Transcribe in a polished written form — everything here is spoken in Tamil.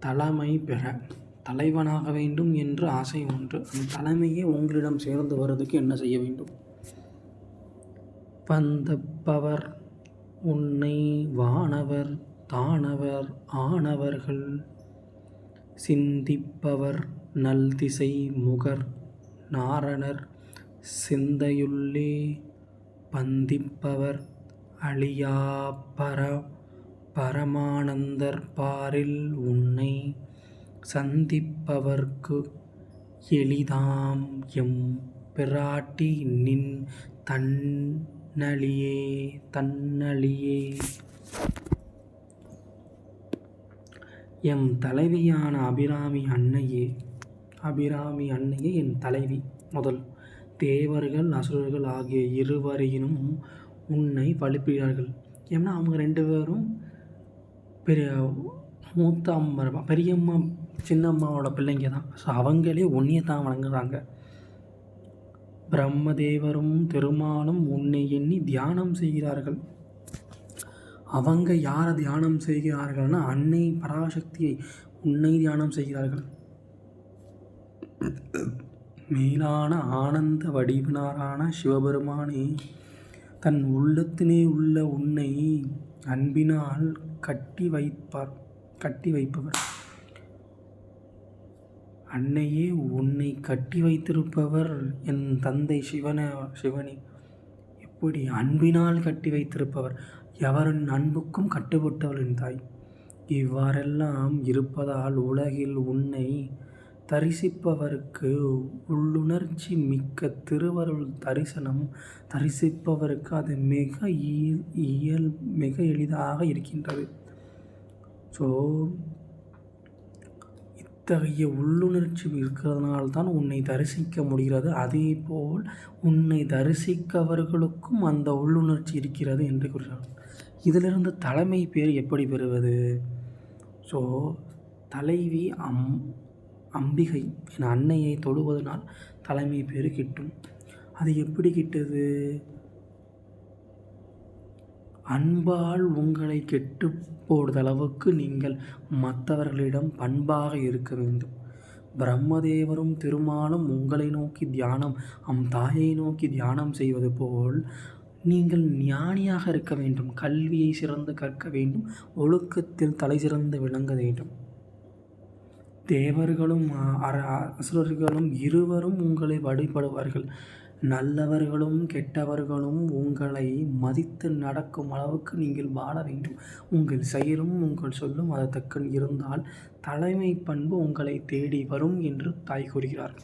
தலைமை பெற தலைவனாக வேண்டும் என்று ஆசை ஒன்று. அந்த தலைமையே உங்களிடம் சேர்ந்து வருவதற்கு என்ன செய்ய வேண்டும்? வந்தப்பவர் உன்னை வானவர் தானவர் ஆனவர்கள் சிந்திப்பவர் நல்திசை முகர் நாரணர் சிந்தையுள்ளே பந்திப்பவர் அழியா பரமானந்தர் பாரில் உன்னை சந்திப்பவர்க்கு எளிதாம் எம் பிராட்டி நின் தன்னழியே. எம் தலைவியான அபிராமி அன்னையே என் தலைவி முதல் தேவர்கள் அசுரர்கள் ஆகிய இருவரையினும் உன்னை வழிபடுகிறார்கள். ஏன்னா அவங்க 2 பேரும் மூத்த அம்மா பெரியம்மா சின்னம்மாவோட பிள்ளைங்க தான். ஸோ அவங்களே உன்னையை தான் வணங்குறாங்க. பிரம்மதேவரும் திருமாலும் உன்னை எண்ணி தியானம் செய்கிறார்கள். அவங்க யாரை தியானம் செய்கிறார்கள்னா அன்னை பராசக்தியை உன்னை தியானம் செய்கிறார்கள். மேலான ஆனந்த வடிவினரான சிவபெருமானே தன் உள்ளத்தினே உள்ள உன்னை அன்பினால் கட்டி வைப்பவர். அன்னையே உன்னை கட்டி வைத்திருப்பவர் என் தந்தை சிவனே. எப்படி அன்பினால் கட்டி வைத்திருப்பவர், எவரின் அன்புக்கும் கட்டுப்பட்டவளின் தாய். இவ்வாறெல்லாம் இருப்பதால் உலகில் உன்னை தரிசிப்பவருக்கு உள்ளுணர்ச்சி மிக்க திருவருள் தரிசனம் தரிசிப்பவருக்கு அது மிக எளிதாக இருக்கின்றது. ஸோ இத்தகைய உள்ளுணர்ச்சி இருக்கிறதுனால்தான் உன்னை தரிசிக்க முடிகிறது. அதே போல் உன்னை தரிசிக்கவர்களுக்கும் அந்த உள்ளுணர்ச்சி இருக்கிறது என்று கூறுகிறார். இதிலிருந்து தலைமை பேர் எப்படி பெறுவது? ஸோ தலைவி அம்பிகை என் அன்னையை தொழுவதனால் தலைமை பேர் கிட்டும். அது எப்படி கிட்டது? அன்பால் உங்களை கெட்டு போடுதளவுக்கு நீங்கள் மற்றவர்களிடம் பண்பாக இருக்க வேண்டும். பிரம்மதேவரும் திருமாலும் உங்களை நோக்கி தியானம் தாயை நோக்கி தியானம் செய்வது போல் நீங்கள் ஞானியாக இருக்க வேண்டும். கல்வியை சிறந்து கற்க வேண்டும். ஒழுக்கத்தில் தலை சிறந்து விளங்க வேண்டும். தேவர்களும் அசுரர்களும் இருவரும் உங்களை வழிபடுவார்கள். நல்லவர்களும் கெட்டவர்களும் உங்களை மதித்து நடக்கும் அளவுக்கு நீங்கள் வாழ வேண்டும். உங்கள் செயலும் உங்கள் சொல்லும் அதற்கன் இருந்தால் தலைமை பண்பு உங்களை தேடி வரும் என்று தாய் கூறுகிறார்.